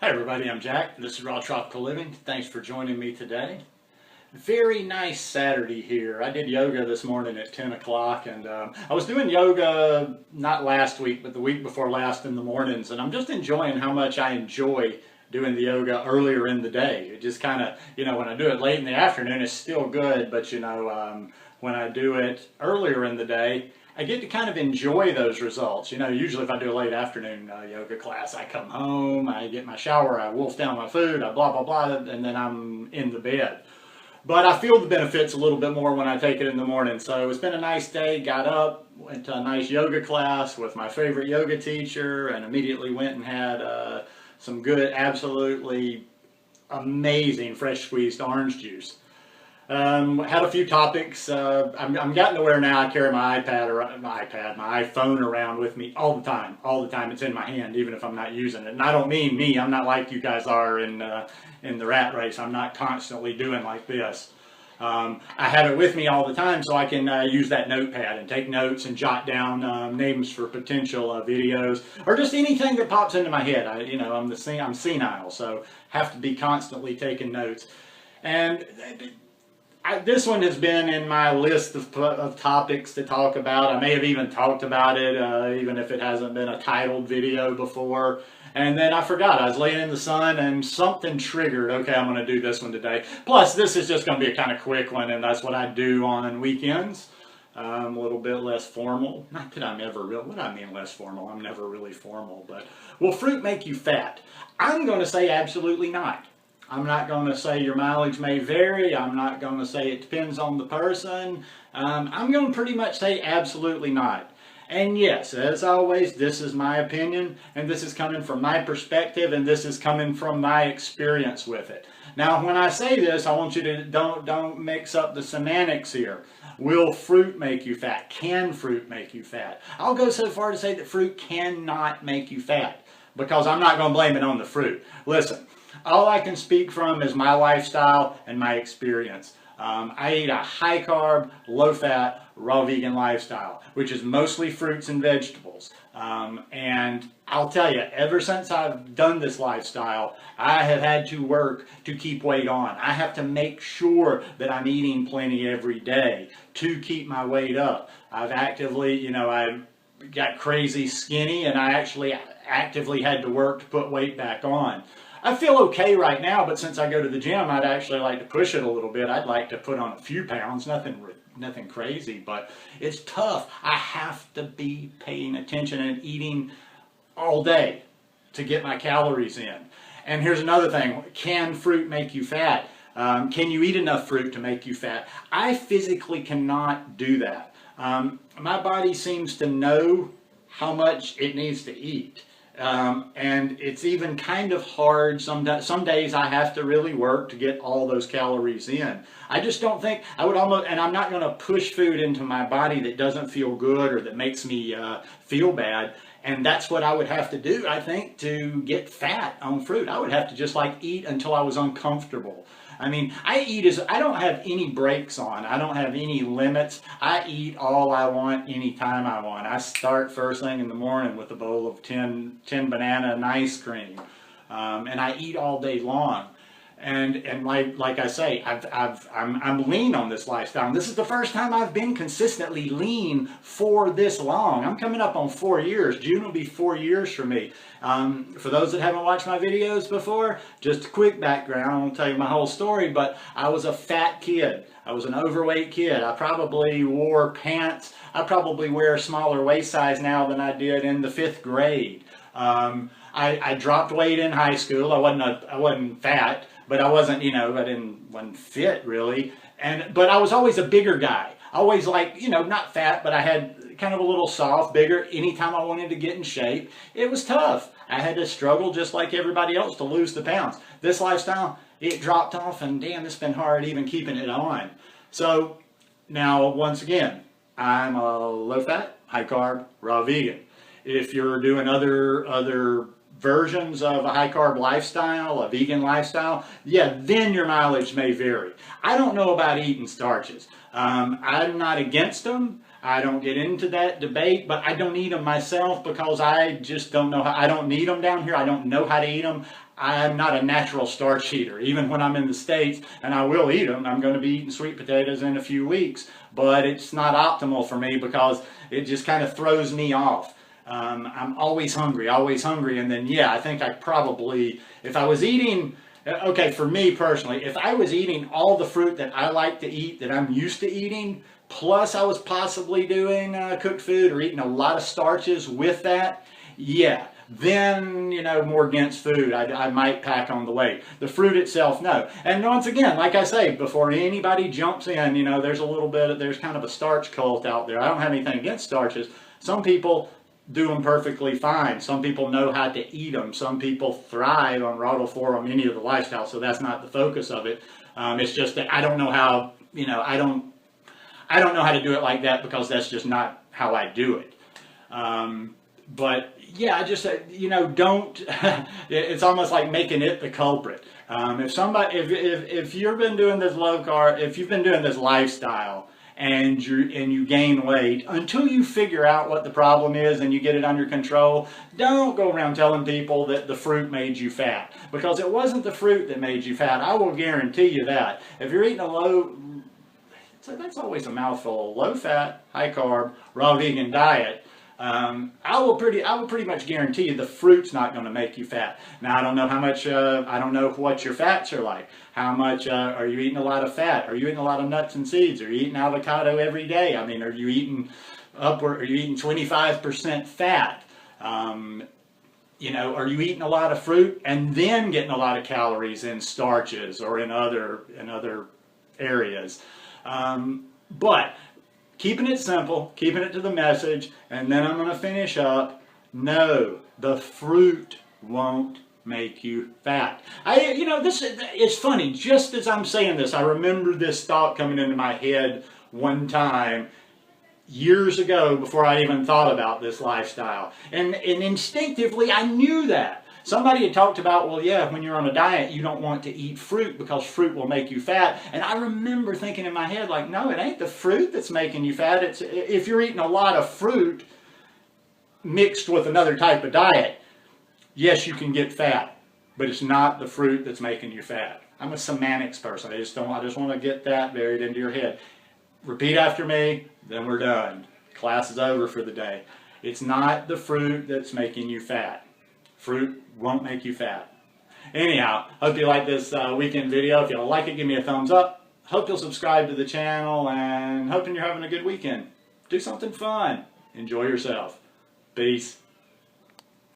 Hi everybody, I'm Jack. This is Raw Tropical Living. Thanks for joining me today. Very nice Saturday here. I did yoga this morning at 10 o'clock and I was doing yoga not last week but the week before last in the mornings, and I'm just enjoying how much I enjoy doing the yoga earlier in the day. It just kind of, when I do it late in the afternoon it's still good, but when I do it earlier in the day I get to kind of enjoy those results. Usually if I do a late afternoon yoga class, I come home, I get my shower, I wolf down my food, I blah, blah, blah, and then I'm in the bed. But I feel the benefits a little bit more when I take it in the morning. So it's been a nice day, got up, went to a nice yoga class with my favorite yoga teacher, and immediately went and had some good, absolutely amazing fresh squeezed orange juice. Had a few topics. I'm gotten to where now I carry my iPhone around with me all the time. All the time it's in my hand, even if I'm not using it. And I don't mean me. I'm not like you guys are in the rat race. I'm not constantly doing like this. I have it with me all the time so I can use that notepad and take notes and jot down names for potential videos or just anything that pops into my head. I'm senile, so have to be constantly taking notes. And this one has been in my list of topics to talk about. I may have even talked about it, even if it hasn't been a titled video before. And then I forgot. I was laying in the sun and something triggered. Okay, I'm going to do this one today. Plus, this is just going to be a kind of quick one, and that's what I do on weekends. A little bit less formal. Not that I'm ever real. What do I mean less formal? I'm never really formal. But will fruit make you fat? I'm going to say absolutely not. I'm not going to say your mileage may vary. I'm not going to say it depends on the person. I'm going to pretty much say absolutely not. And yes, as always, this is my opinion, and this is coming from my perspective, and this is coming from my experience with it. Now, when I say this, I want you to don't mix up the semantics here. Will fruit make you fat? Can fruit make you fat? I'll go so far to say that fruit cannot make you fat, because I'm not going to blame it on the fruit. Listen. All I can speak from is my lifestyle and my experience. I eat a high carb, low fat, raw vegan lifestyle, which is mostly fruits and vegetables. And I'll tell you, ever since I've done this lifestyle, I have had to work to keep weight on. I have to make sure that I'm eating plenty every day to keep my weight up. I've actively, I got crazy skinny, and I actually actively had to work to put weight back on. I feel okay right now, but since I go to the gym, I'd actually like to push it a little bit. I'd like to put on a few pounds, nothing crazy, but it's tough. I have to be paying attention and eating all day to get my calories in. And here's another thing. Can fruit make you fat? Can you eat enough fruit to make you fat? I physically cannot do that. My body seems to know how much it needs to eat. And it's even kind of hard. Some days I have to really work to get all those calories in. I just don't think I would and I'm not going to push food into my body that doesn't feel good or that makes me feel bad. And that's what I would have to do, I think, to get fat on fruit. I would have to just eat until I was uncomfortable. I mean, I don't have any brakes on. I don't have any limits. I eat all I want anytime I want. I start first thing in the morning with a bowl of 10 banana and ice cream. And I eat all day long. And like I say, I'm lean on this lifestyle. And this is the first time I've been consistently lean for this long. I'm coming up on 4 years. June will be 4 years for me. For those that haven't watched my videos before, just a quick background. I won't tell you my whole story, but I was a fat kid. I was an overweight kid. I probably wore pants. I probably wear a smaller waist size now than I did in the 5th grade. I dropped weight in high school. I wasn't fat. But I wasn't, wasn't fit really. But I was always a bigger guy. Always not fat, but I had kind of a little soft, bigger. Anytime I wanted to get in shape, it was tough. I had to struggle just like everybody else to lose the pounds. This lifestyle, it dropped off, and damn, it's been hard even keeping it on. So now, once again, I'm a low fat, high carb, raw vegan. If you're doing other versions of a high carb lifestyle, a vegan lifestyle, yeah, then your mileage may vary. I don't know about eating starches. I'm not against them. I don't get into that debate, but I don't eat them myself because I just don't know how. I don't need them down here. I don't know how to eat them. I'm not a natural starch eater. Even when I'm in the States, and I will eat them, I'm going to be eating sweet potatoes in a few weeks, but it's not optimal for me because it just kind of throws me off. I'm always hungry, and then yeah, I think I probably, if I was eating, okay, for me personally, if I was eating all the fruit that I like to eat, that I'm used to eating, plus I was possibly doing cooked food or eating a lot of starches with that, yeah, then, you know, more dense food, I might pack on the weight. The fruit itself, no. And once again, like I say, before anybody jumps in, you know, there's kind of a starch cult out there. I don't have anything against starches. Some people do them perfectly fine. Some people know how to eat them. Some people thrive on raw or on any of the lifestyle, so that's not the focus of it. It's just that I don't know how, you know, I don't know how to do it like that because that's just not how I do it. But yeah, I just, you know, don't, it's almost like making it the culprit. If somebody, if you've been doing this low carb, if you've been doing this lifestyle and you gain weight, until you figure out what the problem is and you get it under control, don't go around telling people that the fruit made you fat, because it wasn't the fruit that made you fat. I will guarantee you that. If you're eating a low, so that's always a mouthful, low fat, high carb, raw vegan diet, I will pretty much guarantee you the fruit's not going to make you fat. Now I don't know how much, I don't know what your fats are like. How much, are you eating a lot of fat? Are you eating a lot of nuts and seeds? Are you eating avocado every day? I mean, are you eating 25% fat? You know, are you eating a lot of fruit and then getting a lot of calories in starches or in other areas? But keeping it simple, keeping it to the message, and then I'm going to finish up. No, the fruit won't make you fat. You know, this it's funny. Just as I'm saying this, I remember this thought coming into my head one time years ago before I even thought about this lifestyle, and instinctively I knew that. Somebody had talked about, well, yeah, when you're on a diet, you don't want to eat fruit because fruit will make you fat. And I remember thinking in my head, like, no, it ain't the fruit that's making you fat. It's if you're eating a lot of fruit mixed with another type of diet, yes, you can get fat, but it's not the fruit that's making you fat. I'm a semantics person. I just want to get that buried into your head. Repeat after me, then we're done. Class is over for the day. It's not the fruit that's making you fat. Fruit won't make you fat. Anyhow, hope you like this weekend video. If you like it, give me a thumbs up. Hope you'll subscribe to the channel, and hoping you're having a good weekend. Do something fun. Enjoy yourself. Peace.